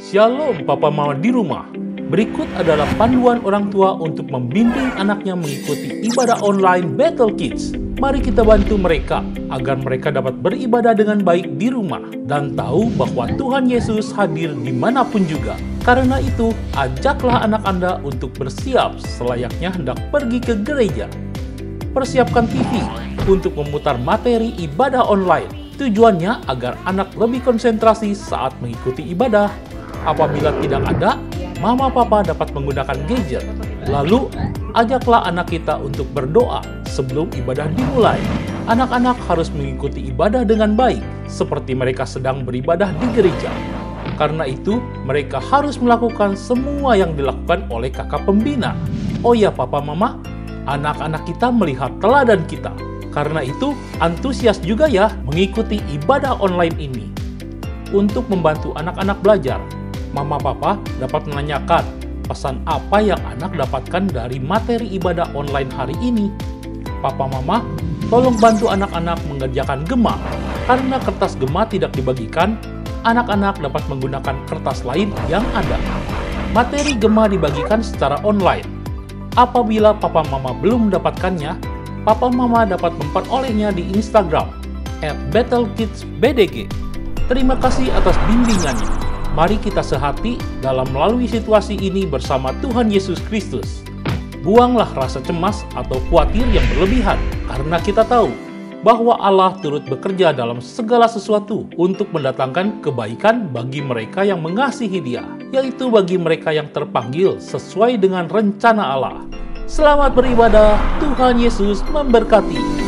Shalom Papa Mama di rumah. Berikut adalah panduan orang tua untuk membimbing anaknya mengikuti ibadah online Battle Kids. Mari kita bantu mereka agar mereka dapat beribadah dengan baik di rumah dan tahu bahwa Tuhan Yesus hadir dimanapun juga. Karena itu, ajaklah anak Anda untuk bersiap selayaknya hendak pergi ke gereja. Persiapkan TV untuk memutar materi ibadah online. Tujuannya agar anak lebih konsentrasi saat mengikuti ibadah. Apabila tidak ada, Mama Papa dapat menggunakan gadget. Lalu, ajaklah anak kita untuk berdoa sebelum ibadah dimulai. Anak-anak harus mengikuti ibadah dengan baik, seperti mereka sedang beribadah di gereja. Karena itu, mereka harus melakukan semua yang dilakukan oleh kakak pembina. Oh ya Papa Mama, anak-anak kita melihat teladan kita. Karena itu, antusias juga ya mengikuti ibadah online ini. Untuk membantu anak-anak belajar, Mama Papa dapat menanyakan pesan apa yang anak dapatkan dari materi ibadah online hari ini. Papa Mama, tolong bantu anak-anak mengerjakan gema. Karena kertas gema tidak dibagikan, anak-anak dapat menggunakan kertas lain yang ada. Materi gema dibagikan secara online. Apabila Papa Mama belum mendapatkannya, Papa Mama dapat memperolehnya di Instagram @battlekidsbdg. Terima kasih atas bimbingannya. Mari kita sehati dalam melalui situasi ini bersama Tuhan Yesus Kristus. Buanglah rasa cemas atau khawatir yang berlebihan, karena kita tahu bahwa Allah turut bekerja dalam segala sesuatu untuk mendatangkan kebaikan bagi mereka yang mengasihi Dia, yaitu bagi mereka yang terpanggil sesuai dengan rencana Allah. Selamat beribadah, Tuhan Yesus memberkati.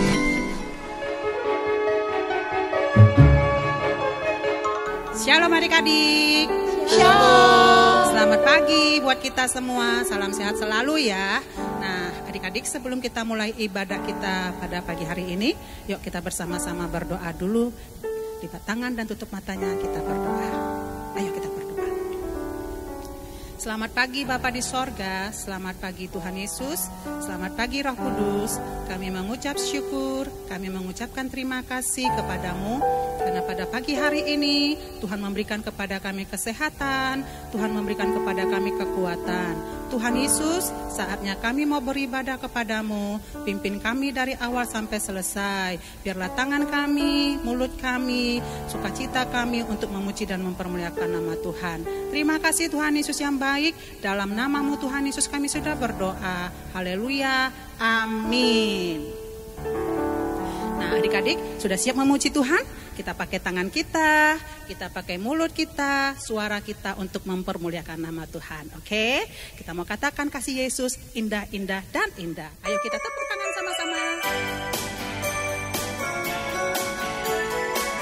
Shalom adik-adik. Shalom. Selamat pagi buat kita semua. Salam sehat selalu ya. Nah, adik-adik, sebelum kita mulai ibadah kita pada pagi hari ini, yuk kita bersama-sama berdoa dulu. Lipat tangan dan tutup matanya, kita berdoa. Ayo kita berdoa. Selamat pagi Bapa di sorga, selamat pagi Tuhan Yesus, selamat pagi Roh Kudus. Kami mengucap syukur, kami mengucapkan terima kasih kepadamu. Karena pada pagi hari ini Tuhan memberikan kepada kami kesehatan, Tuhan memberikan kepada kami kekuatan. Tuhan Yesus, saatnya kami mau beribadah kepadamu. Pimpin kami dari awal sampai selesai. Biarlah tangan kami, mulut kami, sukacita kami untuk memuji dan mempermuliakan nama Tuhan. Terima kasih Tuhan Yesus yang baik. Dalam namamu Tuhan Yesus kami sudah berdoa. Haleluya, amin. Nah adik-adik, sudah siap memuji Tuhan? Kita pakai tangan kita pakai mulut kita, suara kita untuk mempermuliakan nama Tuhan. Oke? Kita mau katakan kasih Yesus indah, indah, dan indah. Ayo kita tepuk tangan sama-sama.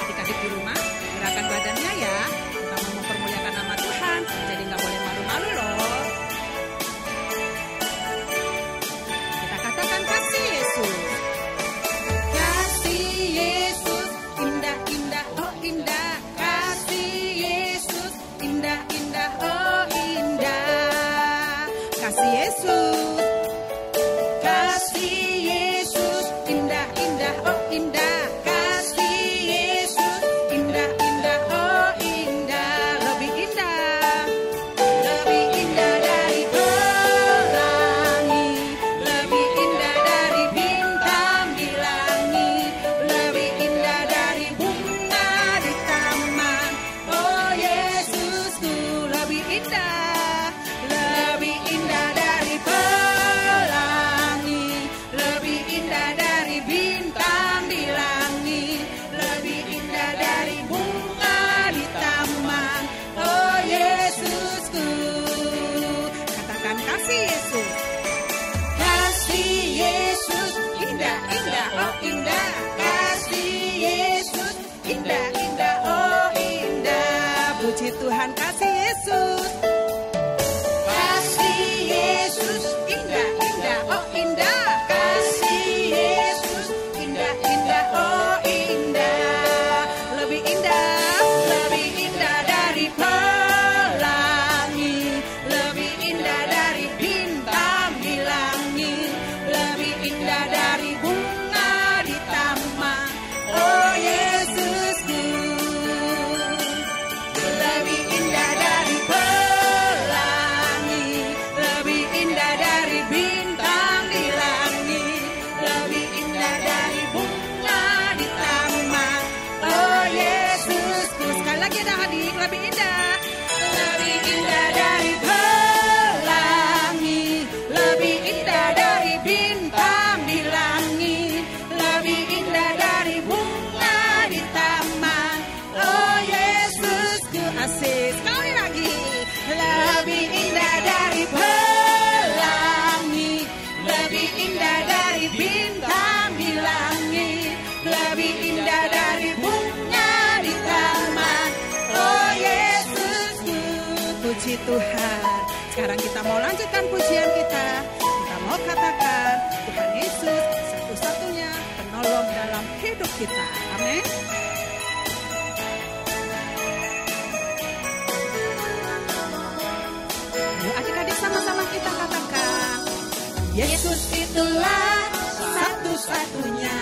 Adik-adik di rumah, gerakan badannya ya. Kita mau mempermuliakan nama Tuhan, jadi nggak boleh malu-malu loh. Kita katakan kasih Yesus. Indah, kasih Yesus, indah, indah, oh indah, kasih Yesus, indah, indah, oh indah, kasih Yesus, indah, indah, oh indah, lebih indah dari pelangi, lebih indah dari bintang di langit, lebih indah dari bunga di taman. Oh Yesusku, lebih indah dari pelangi, lebih indah dari bintang di langit, lebih indah dari bunga di taman. Oh Yesusku, katakan kasih Yesus. Kasih Yesus, indah, indah, oh indah, kasih Yesus, indah, indah, oh indah. Puji Tuhan, kasih Yesus. Kasih Yesus, indah, indah, oh indah, kasih Yesus, indah, indah, oh indah. Lebih indah dari pelangi, lebih indah dari bintang di langit, lebih indah dari bunga di taman. Oh Yesusku, lebih indah dari Puji Tuhan. Sekarang kita mau lanjutkan pujian kita. Kita mau katakan Tuhan Yesus satu-satunya penolong dalam hidup kita. Amin. Yuk adik-adik sama-sama kita katakan, Yesus itulah satu-satunya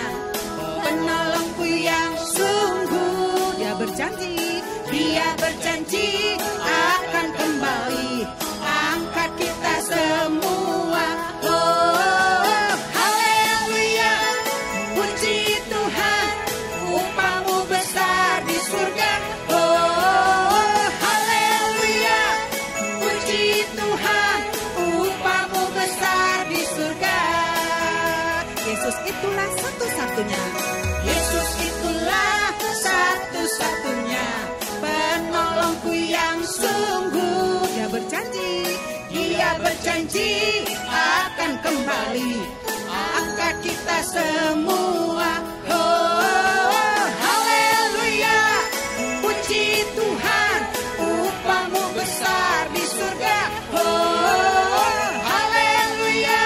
penolongku yang sungguh. Dia berjanji akan kembali angkat kita semua. Oh, haleluya, puji Tuhan, upahmu besar di surga. Oh, haleluya, puji Tuhan, upahmu besar di surga. Yesus itulah satu-satunya. Yesus itulah satu-satunya penolongku yang sungguh. Dia berjanji akan kembali angkat kita semua. Oh, haleluya, puji Tuhan, upahmu besar di surga. Oh, haleluya,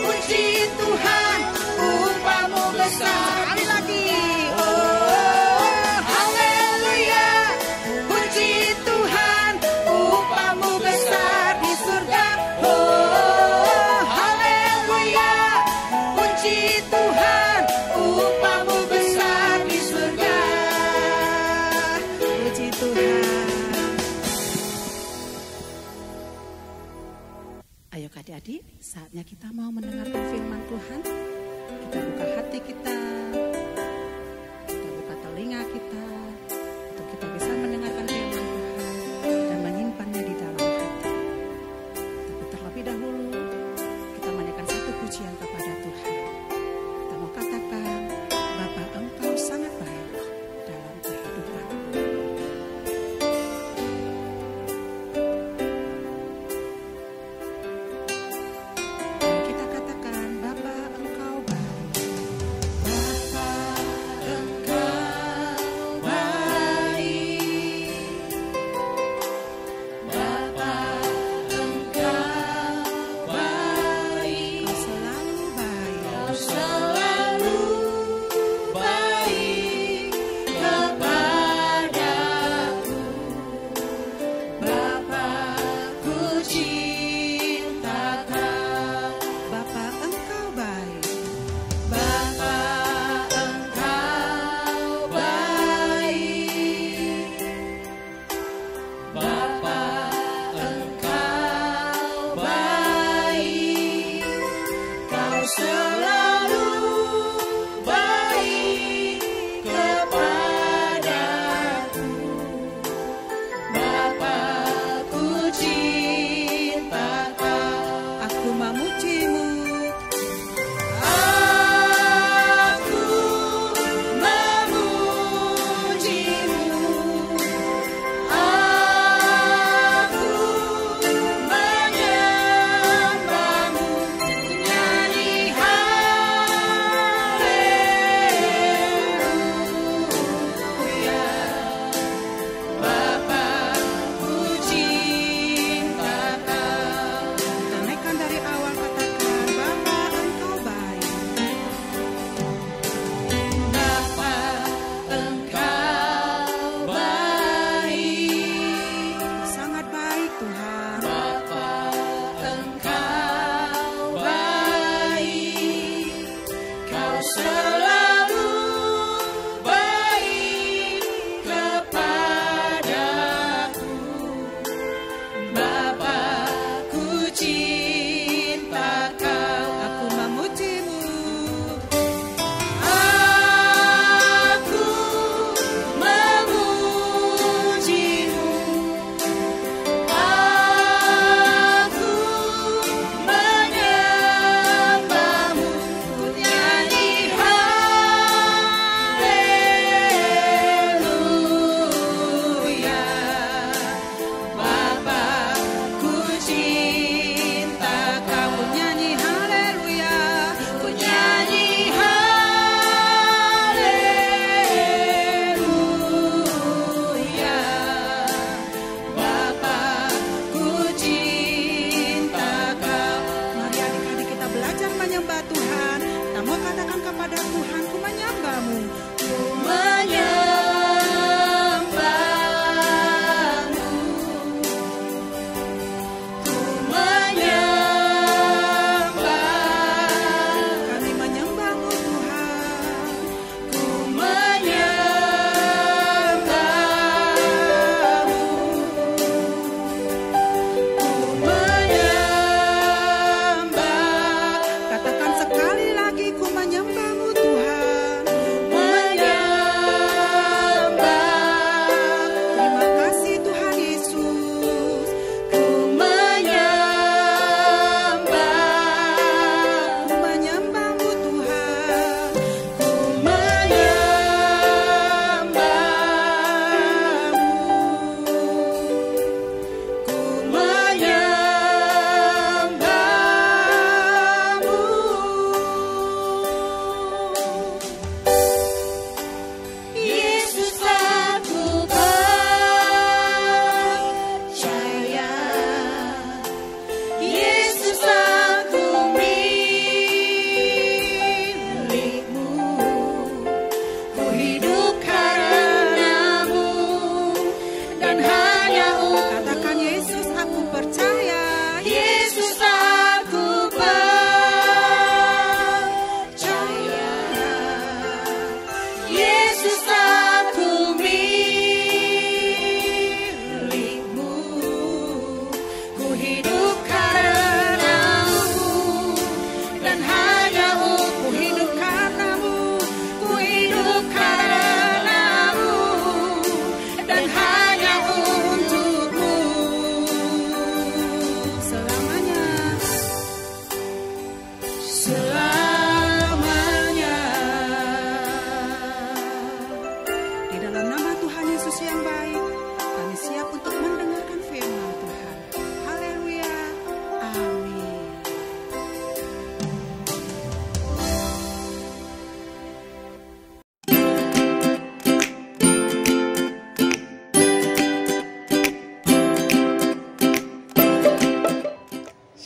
puji Tuhan, upahmu besar. Sekali lagi. Ayo adik-adik, saatnya kita mau mendengarkan firman Tuhan. Kita buka hati kita buka telinga kita, untuk kita bisa mendengarkan firman Tuhan dan menyimpannya di dalam hati. Tapi terlebih dahulu, kita menaikkan satu pujian kepada Tuhan. Kita mau katakan, Bapa, Engkau sangat baik dalam kehidupan. Baik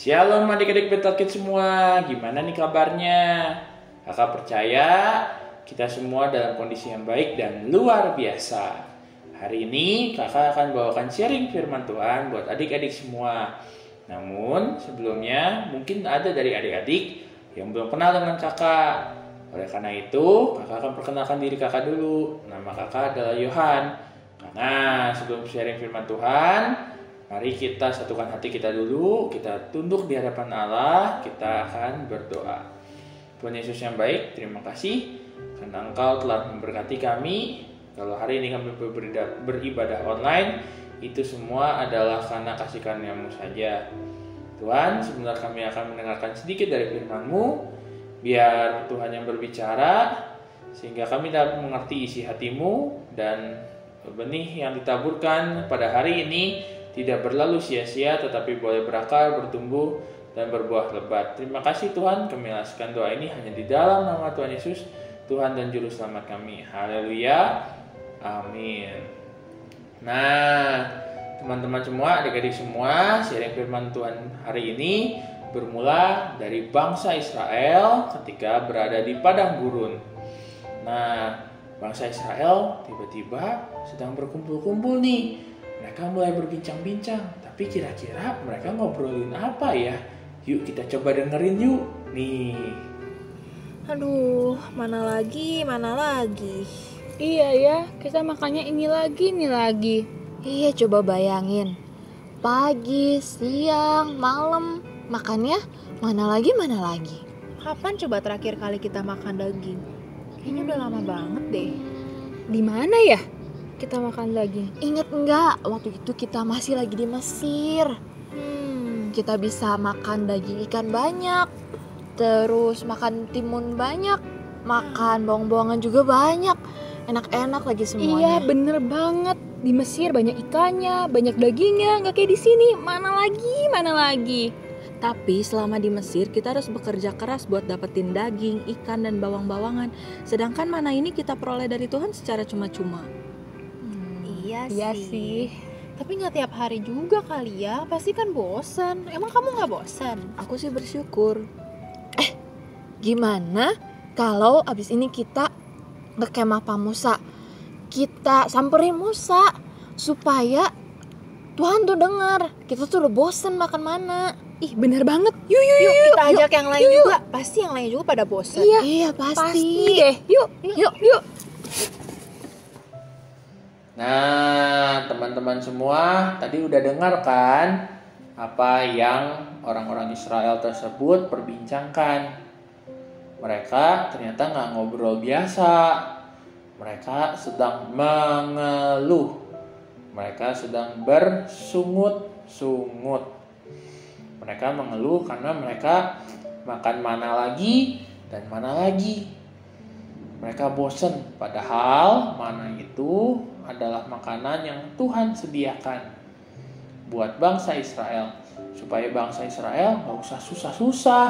Shalom adik-adik Battle Kids semua, gimana nih kabarnya? Kakak percaya kita semua dalam kondisi yang baik dan luar biasa. Hari ini kakak akan bawakan sharing firman Tuhan buat adik-adik semua. Namun sebelumnya mungkin ada dari adik-adik yang belum kenal dengan kakak. Oleh karena itu kakak akan perkenalkan diri kakak dulu. Nama kakak adalah Yohan. Karena sebelum sharing firman Tuhan, mari kita satukan hati kita dulu, kita tunduk di hadapan Allah, kita akan berdoa. Tuhan Yesus yang baik, terima kasih karena Engkau telah memberkati kami. Kalau hari ini kami beribadah online, itu semua adalah karena kasih karunia-Mu saja. Tuhan, sebentar kami akan mendengarkan sedikit dari firman-Mu, biar Tuhan yang berbicara, sehingga kami dapat mengerti isi hati-Mu, dan benih yang ditaburkan pada hari ini tidak berlalu sia-sia, tetapi boleh berakar, bertumbuh, dan berbuah lebat. Terima kasih Tuhan, kami laskan doa ini hanya di dalam nama Tuhan Yesus, Tuhan dan Juru Selamat kami. Haleluya, amin. Nah, teman-teman semua, adik-adik semua, sharing firman Tuhan hari ini bermula dari bangsa Israel ketika berada di padang gurun. Nah, bangsa Israel tiba-tiba sedang berkumpul-kumpul nih. Mereka mulai berbincang-bincang, tapi kira-kira mereka ngobrolin apa ya? Yuk kita coba dengerin yuk. Nih. Aduh, mana lagi? Iya ya, kita makannya ini lagi. Iya, coba bayangin. Pagi, siang, malam, makannya mana lagi? Kapan coba terakhir kali kita makan daging? Kayaknya udah lama banget deh. Di mana ya kita makan daging? Ingat enggak, waktu itu kita masih lagi di Mesir. Kita bisa makan daging ikan banyak, terus makan timun banyak, makan bawang-bawangan juga banyak. Enak-enak lagi semuanya. Iya, bener banget. Di Mesir banyak ikannya, banyak dagingnya, nggak kayak di sini. Mana lagi? Tapi selama di Mesir kita harus bekerja keras buat dapetin daging, ikan, dan bawang-bawangan. Sedangkan mana ini kita peroleh dari Tuhan secara cuma-cuma. Iya sih. Tapi gak tiap hari juga kali ya, pasti kan bosan. Emang kamu gak bosan? Aku sih bersyukur. Gimana kalau abis ini kita ke kemah Pak Musa? Kita samperin Musa supaya Tuhan tuh dengar. Kita tuh udah bosan makan mana. Ih, bener banget. Yuk. Kita ajak yang lain juga. Pasti yang lain juga pada bosan. Iya pasti deh. Yuk. Nah, teman-teman semua, tadi udah dengar kan apa yang orang-orang Israel tersebut perbincangkan. Mereka ternyata gak ngobrol biasa. Mereka sedang mengeluh. Mereka sedang bersungut-sungut. Mereka mengeluh karena mereka makan mana lagi dan mana lagi. Mereka bosan, padahal mana itu adalah makanan yang Tuhan sediakan buat bangsa Israel. Supaya bangsa Israel gak usah susah-susah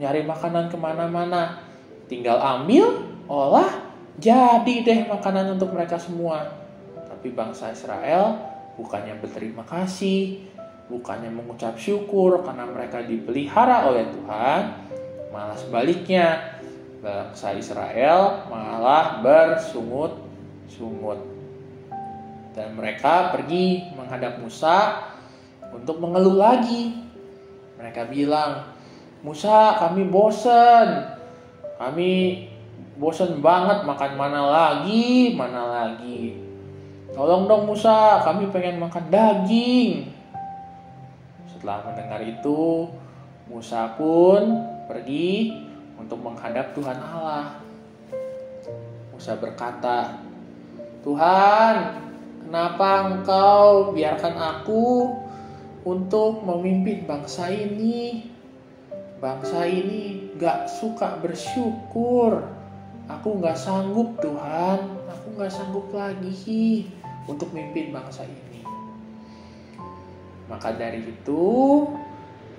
nyari makanan kemana-mana. Tinggal ambil, olah, jadi deh makanan untuk mereka semua. Tapi bangsa Israel bukannya berterima kasih, bukannya mengucap syukur karena mereka dipelihara oleh Tuhan, malah sebaliknya, bangsa Israel malah bersungut-sungut. Dan mereka pergi menghadap Musa untuk mengeluh lagi. Mereka bilang, Musa, kami bosan. Kami bosan banget, makan mana lagi. Tolong dong Musa, kami pengen makan daging. Setelah mendengar itu, Musa pun pergi untuk menghadap Tuhan Allah. Musa berkata, Tuhan, kenapa Engkau biarkan aku untuk memimpin bangsa ini? Bangsa ini gak suka bersyukur. Aku gak sanggup Tuhan. Aku gak sanggup lagi untuk memimpin bangsa ini. Maka dari itu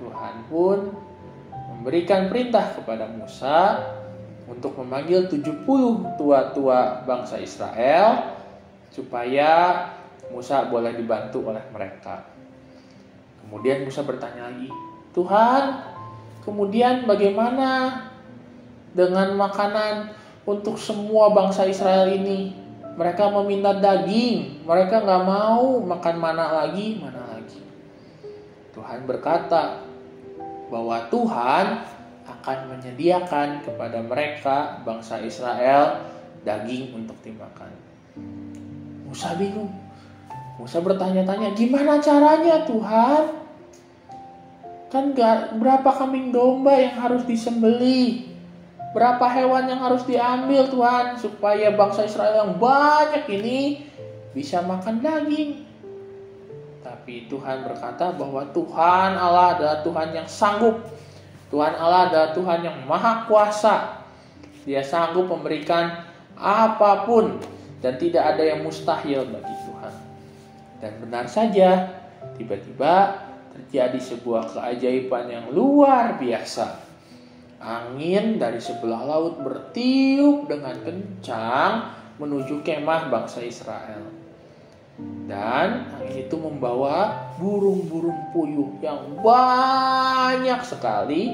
Tuhan pun memberikan perintah kepada Musa untuk memanggil 70 tua-tua bangsa Israel supaya Musa boleh dibantu oleh mereka. Kemudian Musa bertanya lagi, Tuhan, kemudian bagaimana dengan makanan untuk semua bangsa Israel ini? Mereka meminta daging, mereka gak mau makan mana lagi. Tuhan berkata bahwa Tuhan akan menyediakan kepada mereka, bangsa Israel, daging untuk dimakan. Musa bingung. Musa bertanya-tanya, gimana caranya Tuhan? Kan berapa kambing domba yang harus disembelih? Berapa hewan yang harus diambil Tuhan supaya bangsa Israel yang banyak ini bisa makan daging? Tapi Tuhan berkata bahwa Tuhan Allah adalah Tuhan yang sanggup. Tuhan Allah adalah Tuhan yang maha kuasa. Dia sanggup memberikan apapun dan tidak ada yang mustahil bagi Tuhan. Dan benar saja, tiba-tiba terjadi sebuah keajaiban yang luar biasa. Angin dari sebelah laut bertiup dengan kencang menuju kemah bangsa Israel. Dan angin itu membawa burung-burung puyuh yang banyak sekali,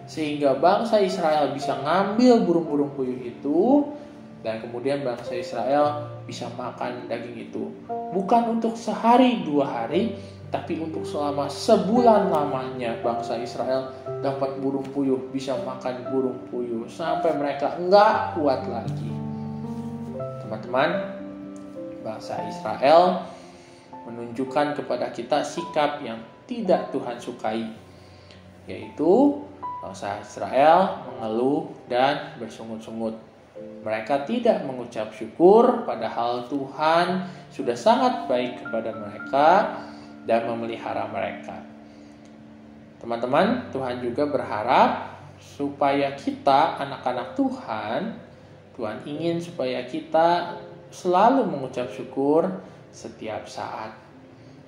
sehingga bangsa Israel bisa ngambil burung-burung puyuh itu, dan kemudian bangsa Israel bisa makan daging itu. Bukan untuk sehari 2 hari, tapi untuk selama sebulan lamanya bangsa Israel dapat burung puyuh, bisa makan burung puyuh sampai mereka enggak kuat lagi. Teman-teman, bangsa Israel menunjukkan kepada kita sikap yang tidak Tuhan sukai, yaitu bangsa Israel mengeluh dan bersungut-sungut. Mereka tidak mengucap syukur, padahal Tuhan sudah sangat baik kepada mereka dan memelihara mereka. Teman-teman, Tuhan juga berharap supaya kita, anak-anak Tuhan ingin supaya kita selalu mengucap syukur setiap saat,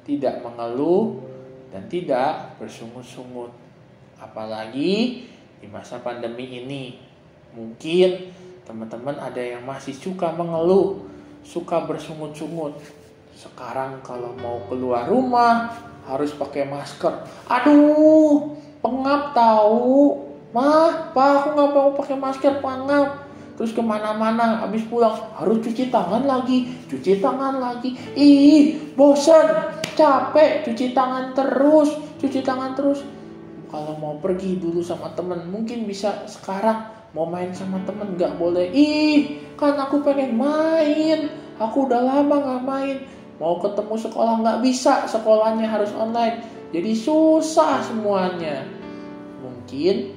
tidak mengeluh dan tidak bersungut-sungut. Apalagi di masa pandemi ini, mungkin teman-teman ada yang masih suka mengeluh, suka bersungut-sungut. Sekarang kalau mau keluar rumah harus pakai masker. Aduh, pengap tahu. Mah, Pak, aku gak mau pakai masker, pengap. Terus kemana-mana, habis pulang harus cuci tangan lagi. Ih, bosan, capek, cuci tangan terus. Kalau mau pergi dulu sama temen, mungkin bisa sekarang. Mau main sama temen gak boleh. Ih, kan aku pengen main. Aku udah lama gak main. Mau ketemu sekolah gak bisa, sekolahnya harus online. Jadi susah semuanya. Mungkin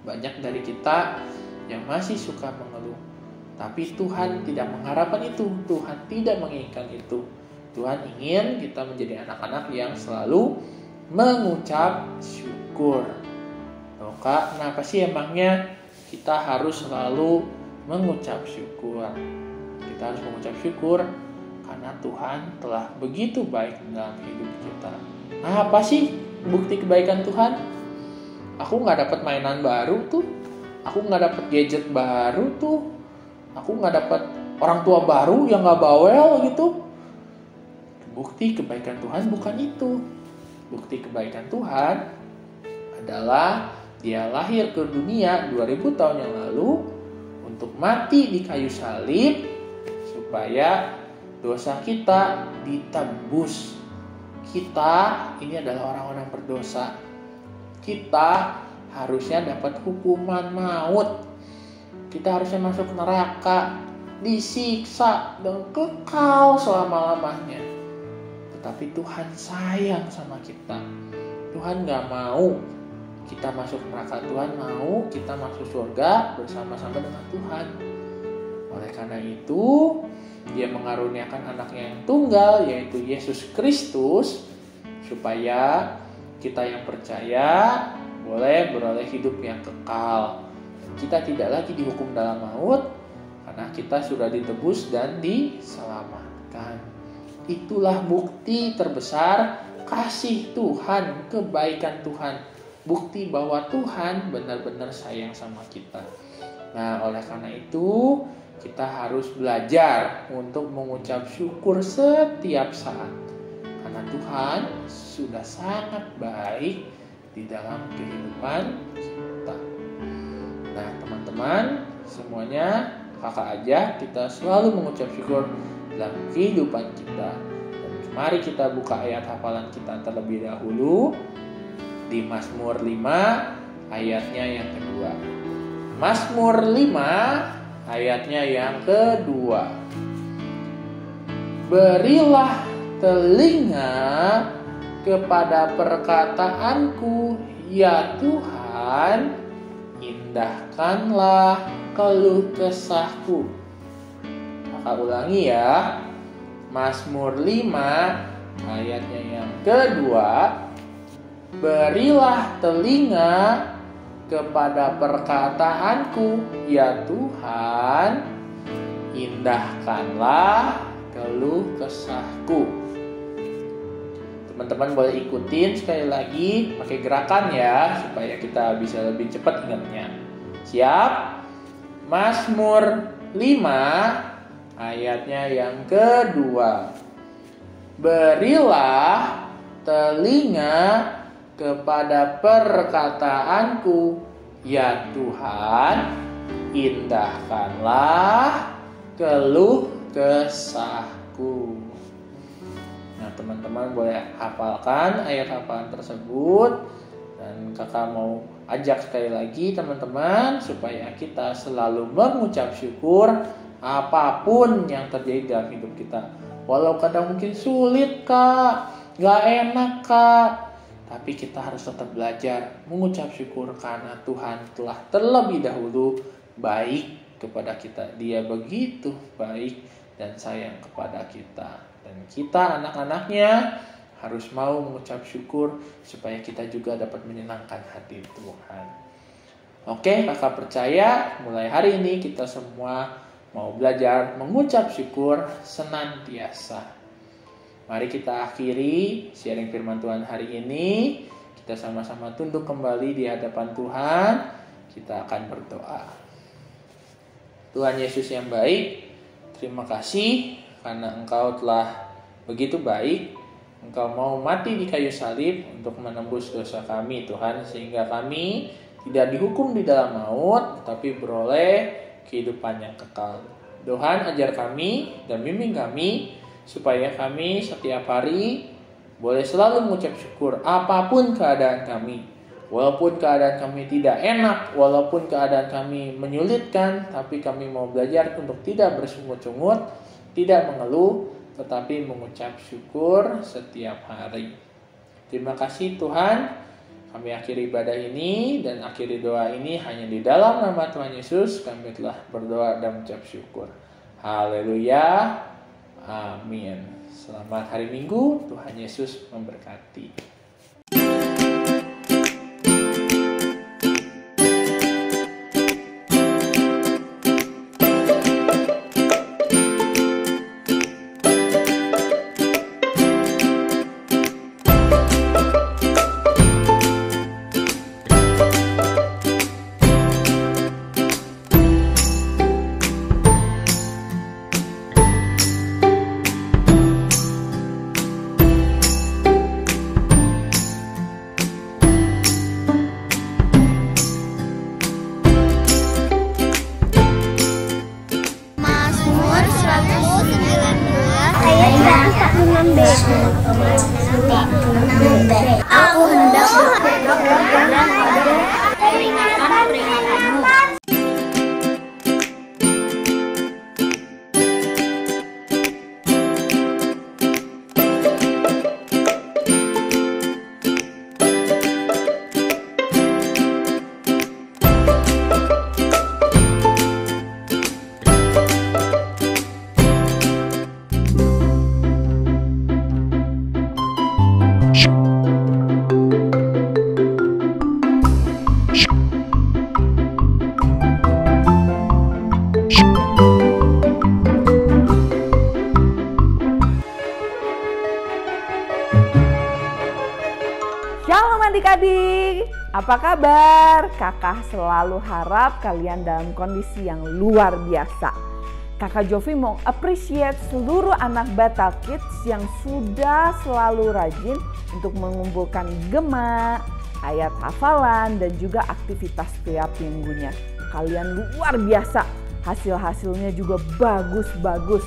banyak dari kita yang masih suka mengeluh. Tapi Tuhan tidak mengharapkan itu. Tuhan tidak menginginkan itu. Tuhan ingin kita menjadi anak-anak yang selalu mengucap syukur. Kak, kenapa sih emangnya kita harus selalu mengucap syukur? Kita harus mengucap syukur karena Tuhan telah begitu baik dalam hidup kita. Nah, apa sih bukti kebaikan Tuhan? Aku gak dapat mainan baru tuh. Aku gak dapat gadget baru tuh. Aku gak dapat orang tua baru yang gak bawel gitu. Bukti kebaikan Tuhan bukan itu. Bukti kebaikan Tuhan adalah Dia lahir ke dunia 2000 tahun yang lalu untuk mati di kayu salib supaya dosa kita ditebus. Kita ini adalah orang-orang berdosa. Kita harusnya dapat hukuman maut. Kita harusnya masuk neraka, disiksa dan kekal selama-lamanya. Tetapi Tuhan sayang sama kita. Tuhan gak mau kita masuk neraka. Tuhan mau kita masuk surga bersama-sama dengan Tuhan. Oleh karena itu, Dia mengaruniakan anaknya yang tunggal, yaitu Yesus Kristus, supaya kita yang percaya boleh beroleh hidup yang kekal. Kita tidak lagi dihukum dalam maut, karena kita sudah ditebus dan diselamatkan. Itulah bukti terbesar kasih Tuhan, kebaikan Tuhan. Bukti bahwa Tuhan benar-benar sayang sama kita. Nah, oleh karena itu kita harus belajar untuk mengucap syukur setiap saat. Karena Tuhan sudah sangat baik di dalam kehidupan kita. Nah teman-teman semuanya, kakak ajak kita selalu mengucap syukur dalam kehidupan kita. Dan mari kita buka ayat hafalan kita terlebih dahulu di Mazmur 5 ayatnya yang kedua. Mazmur 5 ayatnya yang kedua. Berilah telinga kepada perkataanku, ya Tuhan, indahkanlah keluh kesahku. Kakak ulangi ya. Mazmur 5 ayatnya yang kedua. Berilah telinga kepada perkataanku, ya Tuhan, indahkanlah keluh kesahku. Teman-teman boleh ikutin sekali lagi pakai gerakan ya, supaya kita bisa lebih cepat ingatnya. Siap? Mazmur 5 ayatnya yang kedua. Berilah telinga kepada perkataanku, ya Tuhan, indahkanlah keluh kesahku. Nah teman-teman boleh hafalkan ayat hafalan tersebut. Dan kakak mau ajak sekali lagi teman-teman supaya kita selalu mengucap syukur apapun yang terjadi dalam hidup kita. Walau kadang mungkin sulit kak, gak enak kak, tapi kita harus tetap belajar mengucap syukur karena Tuhan telah terlebih dahulu baik kepada kita. Dia begitu baik dan sayang kepada kita. Dan kita anak-anaknya harus mau mengucap syukur supaya kita juga dapat menyenangkan hati Tuhan. Oke, kakak percaya mulai hari ini kita semua mau belajar mengucap syukur senantiasa. Mari kita akhiri sharing firman Tuhan hari ini. Kita sama-sama tunduk kembali di hadapan Tuhan. Kita akan berdoa. Tuhan Yesus yang baik, terima kasih karena Engkau telah begitu baik. Engkau mau mati di kayu salib untuk menembus dosa kami Tuhan, sehingga kami tidak dihukum di dalam maut, tetapi beroleh kehidupan yang kekal. Tuhan ajar kami dan bimbing kami supaya kami setiap hari boleh selalu mengucap syukur apapun keadaan kami. Walaupun keadaan kami tidak enak, walaupun keadaan kami menyulitkan, tapi kami mau belajar untuk tidak bersungut-sungut, tidak mengeluh, tetapi mengucap syukur setiap hari. Terima kasih Tuhan. Kami akhiri ibadah ini dan akhiri doa ini hanya di dalam nama Tuhan Yesus. Kami telah berdoa dan mengucap syukur. Haleluya. Amin. Selamat hari Minggu. Tuhan Yesus memberkati. Aku hendak berpegang pada peringatan-peringatanmu. Adik-adik, apa kabar? Kakak selalu harap kalian dalam kondisi yang luar biasa. Kakak Jovi mau appreciate seluruh anak Bethel Kids yang sudah selalu rajin untuk mengumpulkan gema, ayat hafalan, dan juga aktivitas tiap minggunya. Kalian luar biasa, hasil-hasilnya juga bagus-bagus.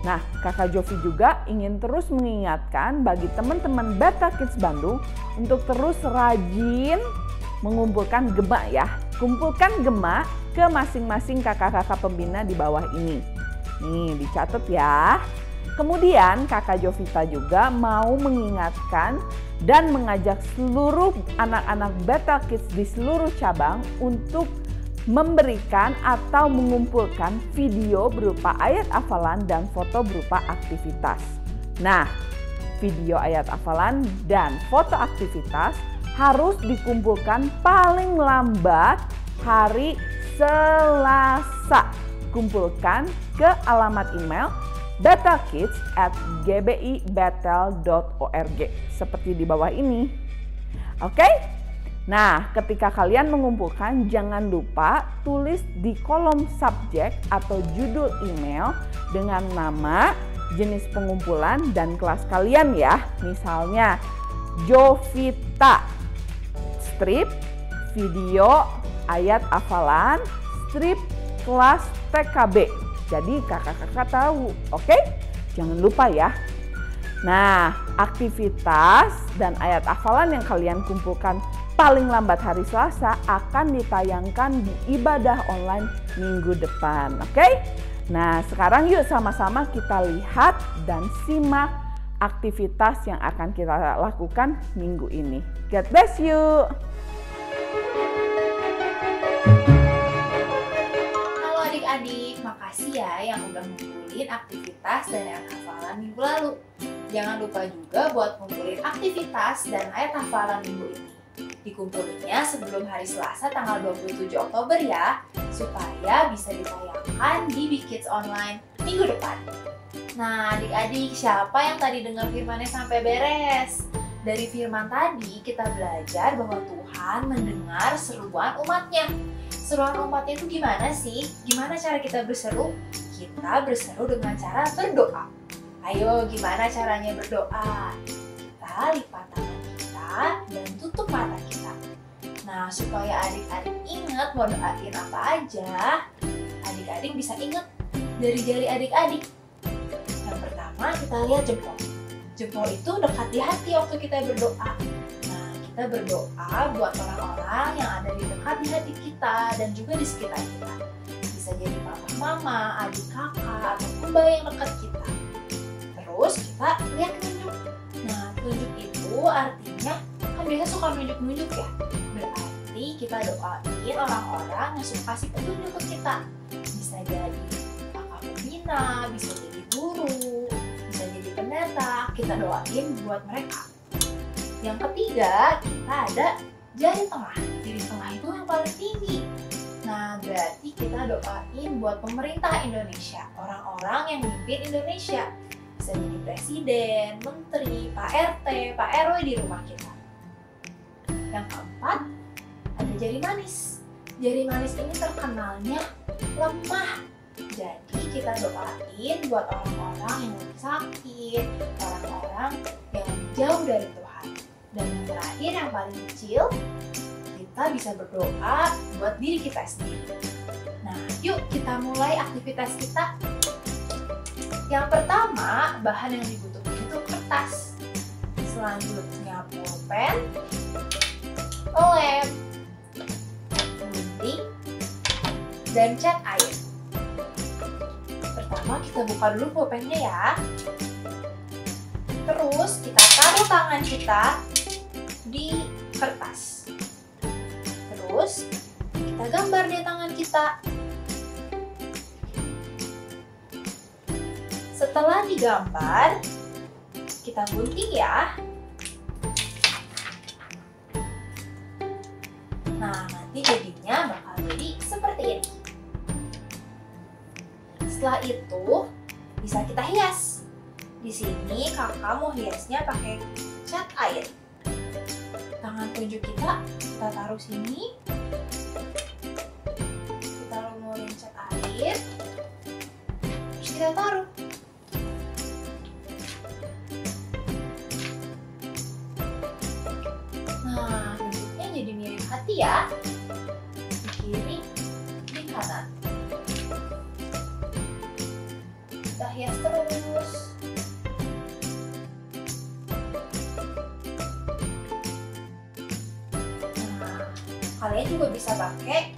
Nah, Kakak Jovi juga ingin terus mengingatkan bagi teman-teman Better Kids Bandung untuk terus rajin mengumpulkan gema ya. Kumpulkan gema ke masing-masing kakak-kakak pembina di bawah ini. Nih, dicatat ya. Kemudian Kakak Jovita juga mau mengingatkan dan mengajak seluruh anak-anak Better Kids di seluruh cabang untuk memberikan atau mengumpulkan video berupa ayat hafalan dan foto berupa aktivitas. Nah, video ayat hafalan dan foto aktivitas harus dikumpulkan paling lambat hari Selasa. Kumpulkan ke alamat email betterkids@gbibetel.org seperti di bawah ini. Oke? Nah, ketika kalian mengumpulkan, jangan lupa tulis di kolom subjek atau judul email dengan nama, jenis pengumpulan, dan kelas kalian ya. Misalnya, Jovita, strip, video, ayat hafalan, strip, kelas TKB. Jadi kakak-kakak tahu, oke? Jangan lupa ya. Nah, aktivitas dan ayat hafalan yang kalian kumpulkan paling lambat hari Selasa akan ditayangkan di ibadah online minggu depan, oke? Nah, sekarang yuk sama-sama kita lihat dan simak aktivitas yang akan kita lakukan minggu ini. God bless you! Halo adik-adik, makasih ya yang udah ngumpulin aktivitas dan ayat hafalan minggu lalu. Jangan lupa juga buat ngumpulin aktivitas dan ayat hafalan minggu ini. Dikumpulinnya sebelum hari Selasa tanggal 27 Oktober ya, supaya bisa ditayangkan di Big Kids Online minggu depan. Nah adik-adik, siapa yang tadi dengar firmannya sampai beres? Dari firman tadi kita belajar bahwa Tuhan mendengar seruan umatnya. Seruan umatnya itu gimana sih? Gimana cara kita berseru? Kita berseru dengan cara berdoa. Ayo, gimana caranya berdoa? Kita lipat tangan kita dan tutup mata kita. Nah, supaya adik-adik ingat mau doain apa aja, adik-adik bisa ingat dari jari adik-adik. Yang pertama, kita lihat jempol. Jempol itu dekat di hati waktu kita berdoa. Nah, kita berdoa buat orang-orang yang ada di dekat di hati kita dan juga di sekitar kita. Bisa jadi papa, mama, adik, kakak, atau mbak yang dekat kita. Terus kita lihat telunjuk. Nah, telunjuk itu artinya kan biasa suka nunjuk-nunjuk ya. Berarti kita doain orang-orang yang suka kasih petunjuk ke kita. Bisa jadi kakak pembina, bisa jadi guru, bisa jadi pendeta. Kita doain buat mereka. Yang ketiga, kita ada jari tengah. Jari tengah itu yang paling tinggi. Nah, berarti kita doain buat pemerintah Indonesia, orang-orang yang mimpin Indonesia. Bisa jadi presiden, menteri, Pak RT, Pak RW di rumah kita. Yang keempat, ada jari manis. Jari manis ini terkenalnya lemah. Jadi kita doain buat orang-orang yang lagi sakit, orang-orang yang jauh dari Tuhan. Dan yang terakhir, yang paling kecil, kita bisa berdoa buat diri kita sendiri. Nah, yuk kita mulai aktivitas kita. Yang pertama, bahan yang dibutuhkan itu kertas. Selanjutnya pulpen, lem, gunting, dan cat air. Pertama kita buka dulu pulpennya ya. Terus kita taruh tangan kita di kertas. Terus kita gambar di tangan kita. Setelah digambar, kita gunting ya. Nah, nanti jadinya bakal jadi seperti ini. Setelah itu, bisa kita hias. Di sini kakak mau hiasnya pakai cat air. Tangan tunjuk kita taruh sini. Kita lumurin cat air. Terus kita taruh. Nah, bentuknya hati-hati ya. Di kiri, di kanan. Kita hias terus. Nah, kalian juga bisa pakai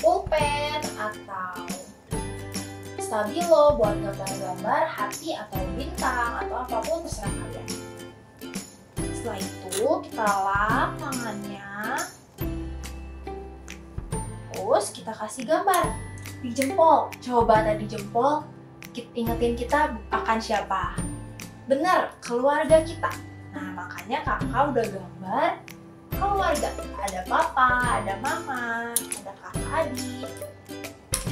pulpen atau stabilo buat gambar-gambar hati atau bintang atau apapun terserah kalian. Setelah itu kita lap tangannya, terus kita kasih gambar di jempol. Coba tadi jempol ingetin kita akan siapa? Bener, keluarga kita. Nah makanya kakak udah gambar keluarga. Ada papa, ada mama, ada kakak adik.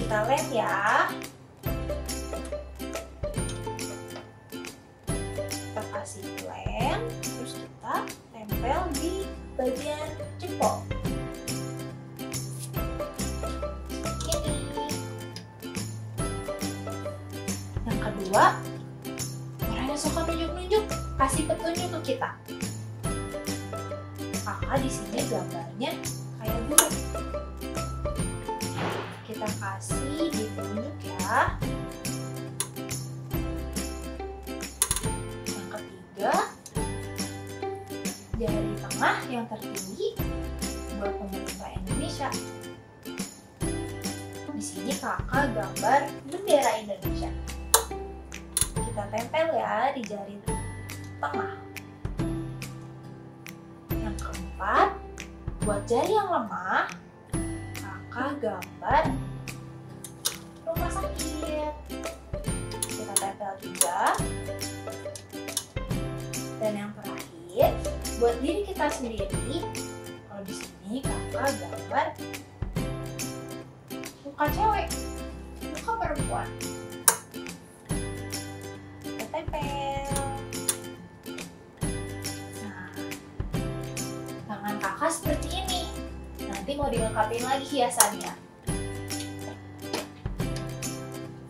Kita lem ya. Kita kasih lem, terus kita tempel di bagian jempol. Ini. Yang kedua, orang yang suka nunjuk-nunjuk, kasih petunjuk ke kita. Kakak di sini gambarnya kayak burung. Kita kasih ditunjuk ya. Yang ketiga, jari tengah yang tertinggi buat pemerintah Indonesia. Di sini kakak gambar bendera Indonesia. Kita tempel ya di jari tengah. Yang keempat, buat jari yang lemah, kakak gambar rumah sakit. Kita tempel juga. Dan yang terakhir, buat diri kita sendiri, kalau di sini kakak gambar muka cewek, muka perempuan. Kita tempel. Nah, tangan kakak seperti ini. Nanti mau dilengkapin lagi hiasannya.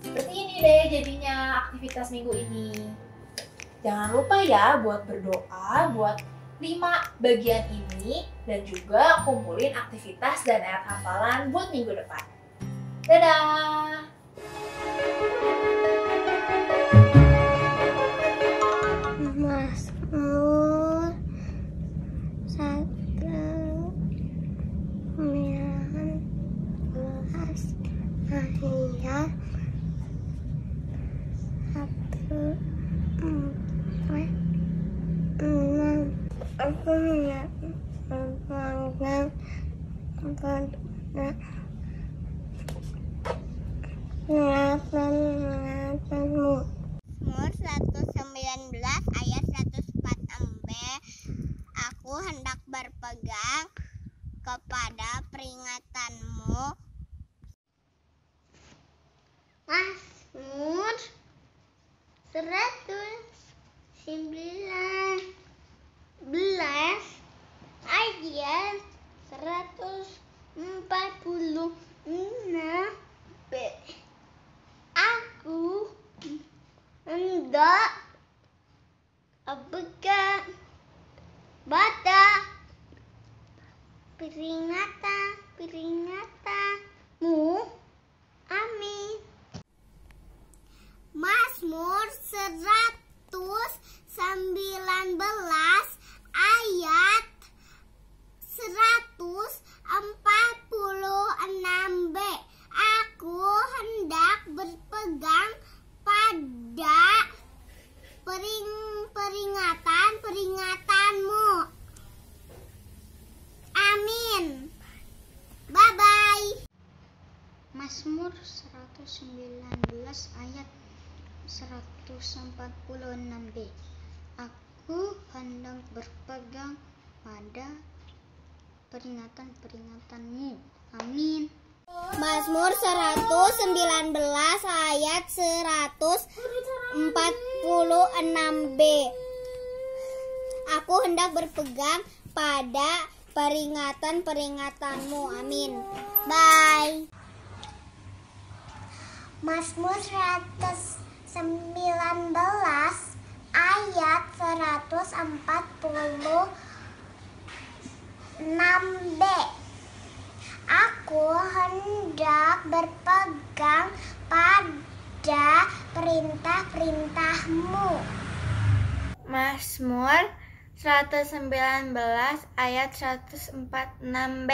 Seperti ini deh jadinya aktivitas minggu ini. Jangan lupa ya buat berdoa buat 5 bagian ini dan juga kumpulin aktivitas dan ayat hafalan buat minggu depan. Dadah! Mazmur 119 ayat 1-6. Aku hendak berpegang pada peringatan-peringatanmu. Mazmur 119 ayat 104b. Aku hendak berpegang kepada peringatanmu. Mazmur 119 ayat 146b. Aku hendak berpegang pada peringatan-peringatanmu. Amin. Mazmur 119 ayat 146b. Aku hendak berpegang pada peringatan-peringatanmu. Amin. Bye-bye. Mazmur 119 ayat 146b. Aku hendak berpegang pada peringatan-peringatanmu. Amin. Mazmur 119 ayat 146b. Aku hendak berpegang pada peringatan-peringatanmu. Amin. Bye. Mazmur 119 ayat 146b. 6B. Aku hendak berpegang pada perintah-perintahmu. Mazmur 119 ayat 146b.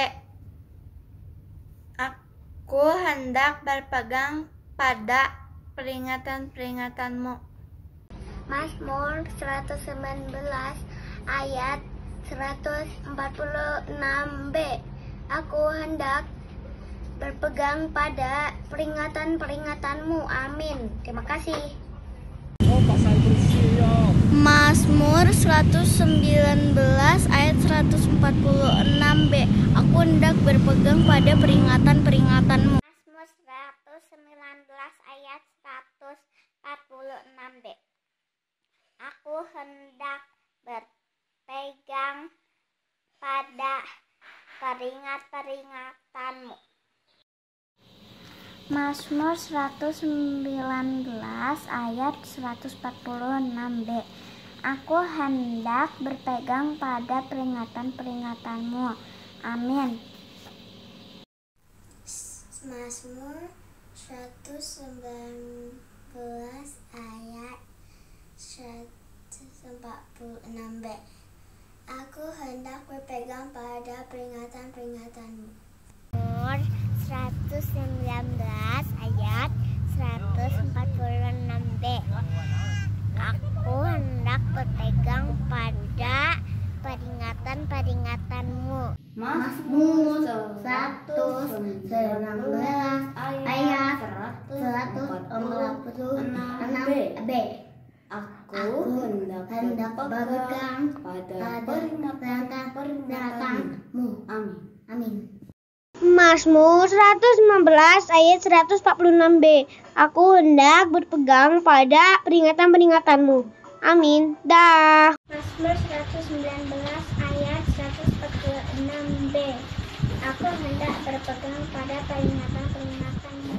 Aku hendak berpegang pada peringatan-peringatanmu. Mazmur 119 ayat 146b. Aku hendak berpegang pada peringatan-peringatanmu. Amin. Terima kasih. Mazmur 119 ayat 146b. Aku hendak berpegang pada peringatan-peringatanmu. Mazmur 119 ayat 146b. Aku hendak berpegang pada peringat-peringatanmu. Mazmur 119 ayat 146b. Aku hendak berpegang pada peringatan-peringatanmu. Amin. Mazmur 119 ayat 146b. Aku hendak berpegang pada peringatan-peringatanmu. Mazmur 119 ayat 146b. Aku hendak berpegang pada peringatan-peringatanmu. Mazmur 119 ayat 146b. Aku hendak berpegang pada peringatan-peringatanmu. Amin. Mazmur 115 ayat 146b. Aku hendak berpegang pada peringatan-peringatanmu. Amin. Dah. Mazmur 119 ayat 146b. Aku hendak berpegang pada peringatan-peringatanmu.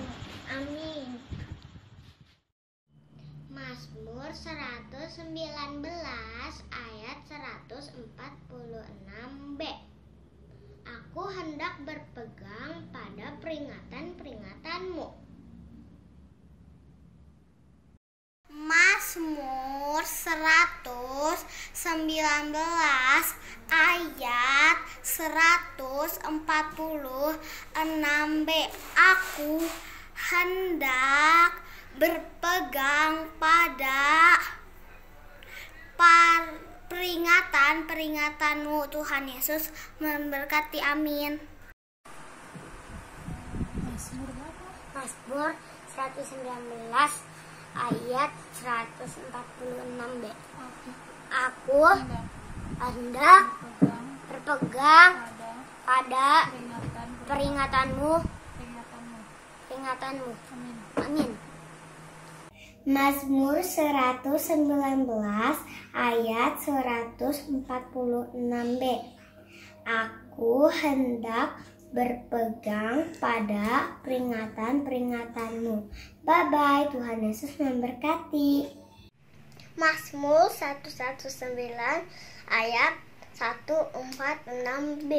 Amin. Mazmur 119 ayat 146b. Aku hendak berpegang pada peringatan-peringatanmu. Mazmur 119 ayat 146b. Aku hendak berpegang pada peringatan-peringatanmu. Tuhan Yesus memberkati. Amin. Mazmur 119 ayat 146b. Aku hendak berpegang pada peringatanmu. Amin. Mazmur 119 ayat 146b. Aku hendak berpegang pada peringatan-peringatanmu. Bye-bye, Tuhan Yesus memberkati. Mazmur 119 ayat 146b.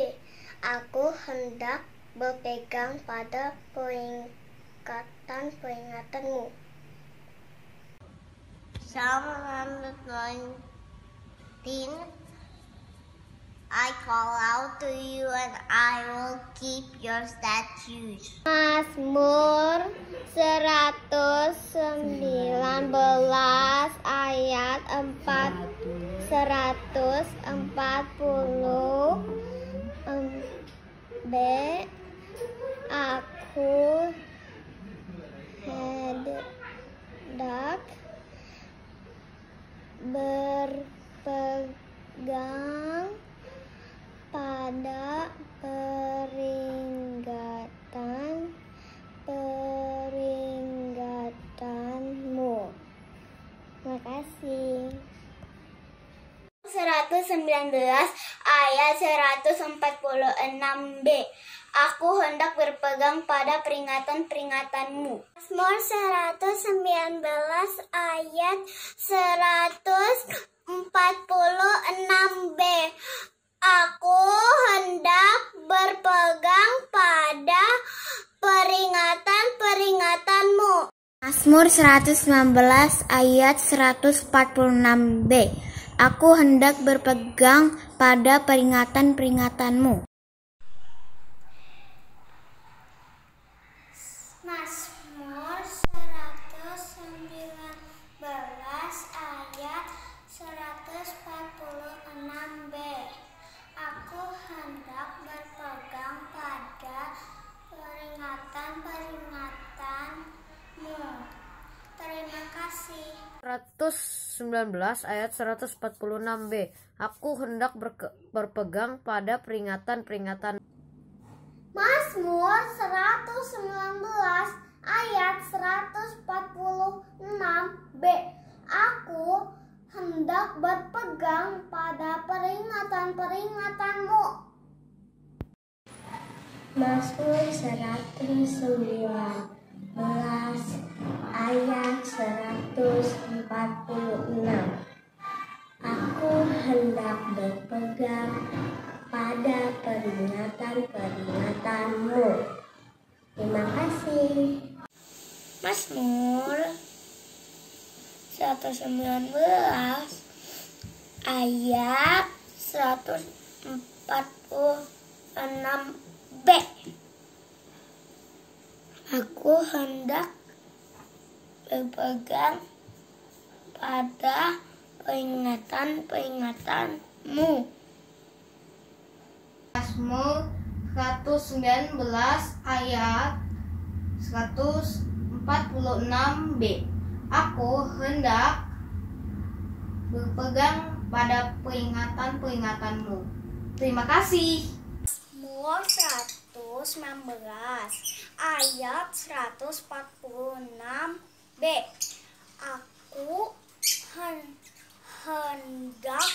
Aku hendak berpegang pada peringatan-peringatanmu. Psalm 119. I call out to you and I will keep your statutes. Mazmur 119 ayat 140b. Aku hendak berpegang pada peringatan-peringatanmu. Terima kasih. 119 ayat 146b. Aku hendak berpegang pada peringatan-peringatanmu. Mazmur 119 ayat 146b. Aku hendak Mazmur 119 ayat 146b. Aku hendak berpegang pada peringatan-peringatanmu. Mazmur 119 ayat 146b. Aku hendak berpegang pada peringatan-peringatanmu. Terima kasih. 119 ayat 146b. Aku hendak berpegang pada peringatan-peringatan. Mazmur 119 ayat 146b. Aku hendak berpegang pada peringatan-peringatanmu. Mazmur 119 ayat 146. Aku hendak berpegang pada peringatan-peringatanmu. Terima kasih. Mazmur 119 ayat 146b. Aku hendak berpegang pada peringatan-peringatanmu. Mazmur 119 ayat 146b. Aku hendak berpegang pada peringatan-peringatanmu. Terima kasih. Mazmur 119 ayat 146b. Aku hendak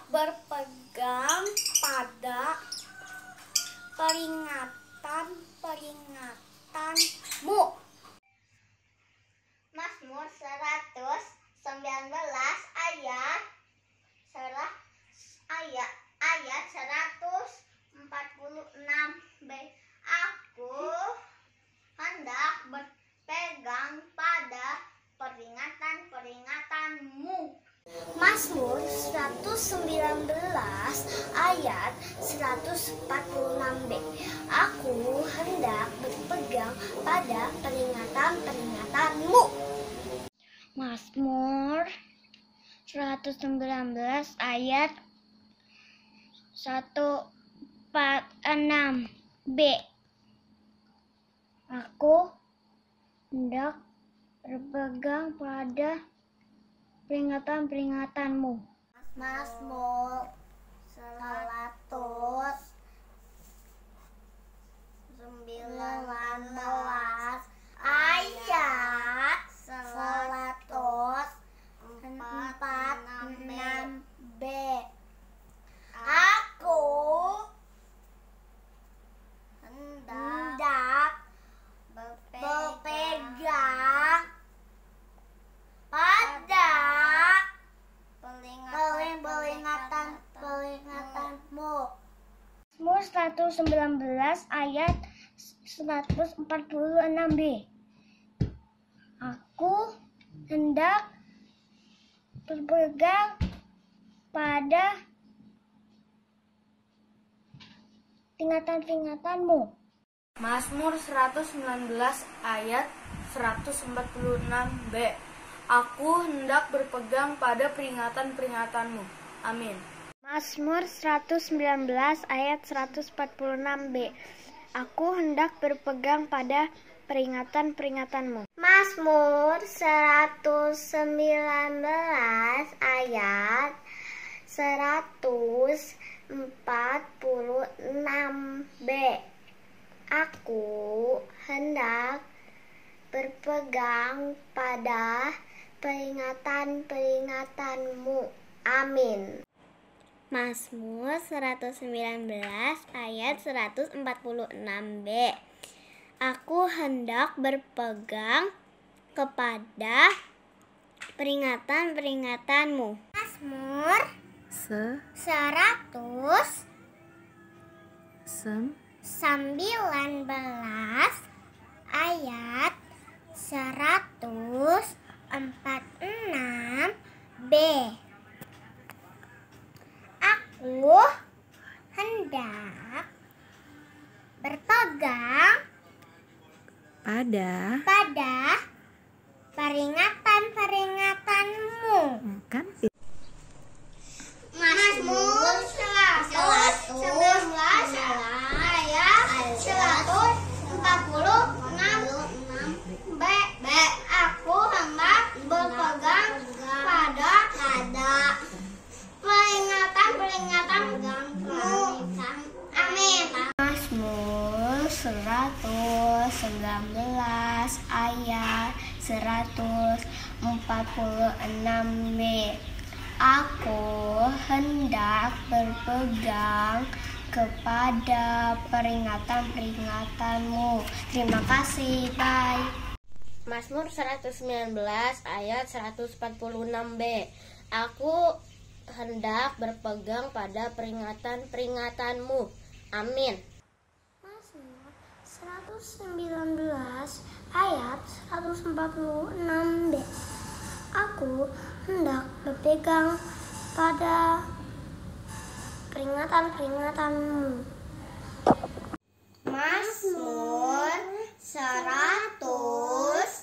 berpegang pada peringatan-peringatanmu. Mazmur 119 ayat 146b. Aku hendak berpegang pada peringatan-peringatanmu. Mazmur 119 ayat 146b. Aku hendak berpegang pada peringatan-peringatanmu. Mazmur 119 ayat 146b. Aku hendak berpegang pada peringatan-peringatanmu. Mazmur 119 ayat 146b. Aku hendak berpegang pada peringatan-peringatanmu. Mazmur 119 ayat 146b. Aku hendak berpegang pada peringatan-peringatanmu. Mazmur 119 ayat 146b. Aku hendak berpegang pada peringatan-peringatanmu. Amin. Mazmur 119 ayat 146b. Aku hendak berpegang pada peringatan-peringatanmu. Mazmur 119 ayat 146b. Aku hendak berpegang pada peringatan-peringatanmu. Amin. Mazmur 119 ayat 146b. Aku hendak berpegang kepada peringatan-peringatanmu. Mazmur 119 ayat 146B. Aku hendak berpegang pada peringatan-peringatanmu. Mazmur 119 ayat 146b. Aku hendak berpegang pada peringatan-peringatanmu. Amin. Mazmur 119 ayat 146b. Aku hendak berpegang kepada peringatan-peringatanmu. Terima kasih, bye. Mazmur 119 ayat 146b. Aku hendak berpegang pada peringatan-peringatanmu. Amin. Mazmur 119 ayat 146b. Aku hendak berpegang pada peringatan-peringatanmu. Mazmur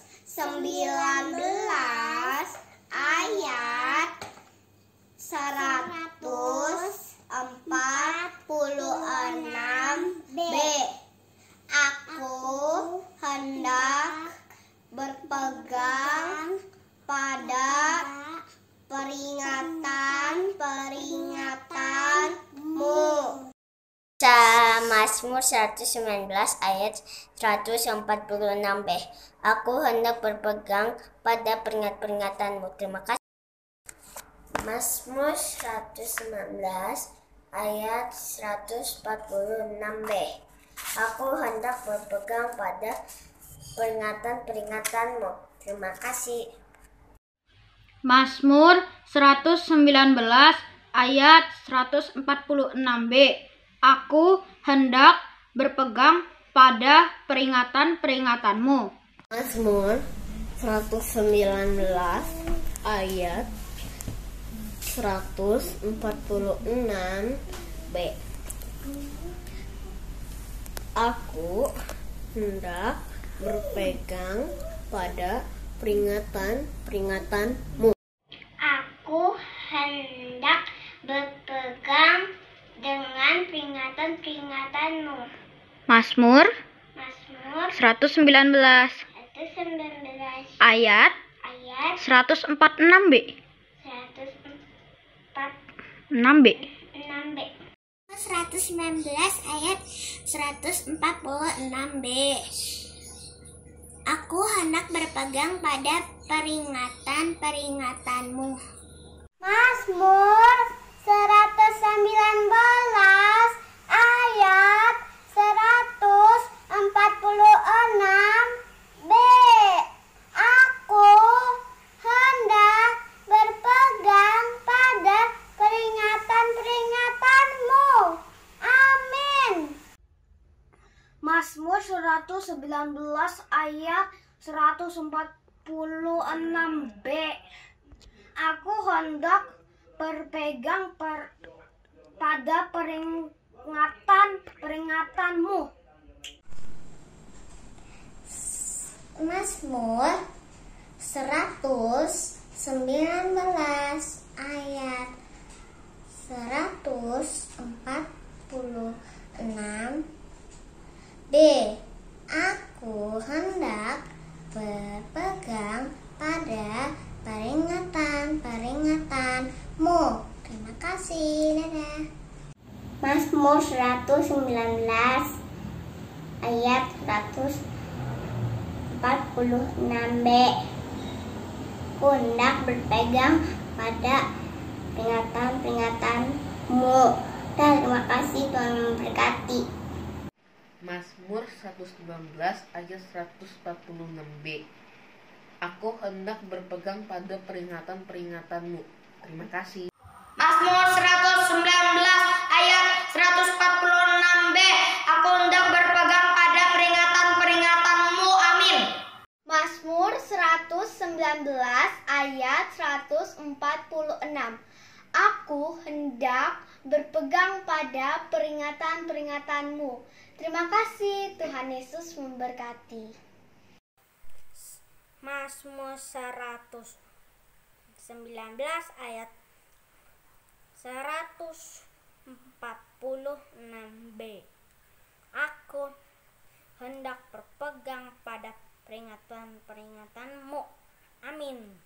119 ayat 146b. Aku hendak berpegang pada peringatan-peringatanmu. Mazmur 119 ayat 146b. Aku hendak berpegang pada peringatan-peringatanmu. Terima kasih. Mazmur 119 ayat 146b. Aku hendak berpegang pada peringatan-peringatanmu. Terima kasih. Mazmur 119 ayat 146b. Aku hendak berpegang pada peringatan-peringatanmu. Mazmur 119 ayat 146b. Aku hendak berpegang pada peringatan-peringatanmu. Aku hendak berpegang dengan peringatan-peringatanmu. Mazmur 119 ayat 146b. 6b. 119 ayat 146b. Aku hendak berpegang pada peringatan-peringatanmu. Mazmur 119 ayat 146b. Aku hendak berpegang pada peringatan-peringatanmu. Amin. Mazmur 119 ayat 146b. Aku hendak berpegang pada peringatan-peringatanmu. Mazmur 119 ayat 146b. Aku hendak berpegang pada peringatan-peringatanmu. Terima kasih. Dadah. Mazmur 119 ayat 146b. Aku hendak berpegang pada peringatan-peringatanmu. Dan terima kasih, Tuhan memberkati. Mazmur 119 ayat 146b. Aku hendak berpegang pada peringatan-peringatanmu. Terima kasih. Mazmur 119 ayat 146b. Aku hendak berpegang pada peringatan-peringatanmu. Amin. Mazmur ayat 146. Aku hendak berpegang pada peringatan-peringatanmu. Terima kasih, Tuhan Yesus memberkati. Mazmur 119 ayat 146b. Aku hendak berpegang pada peringatan-peringatanmu. Amin.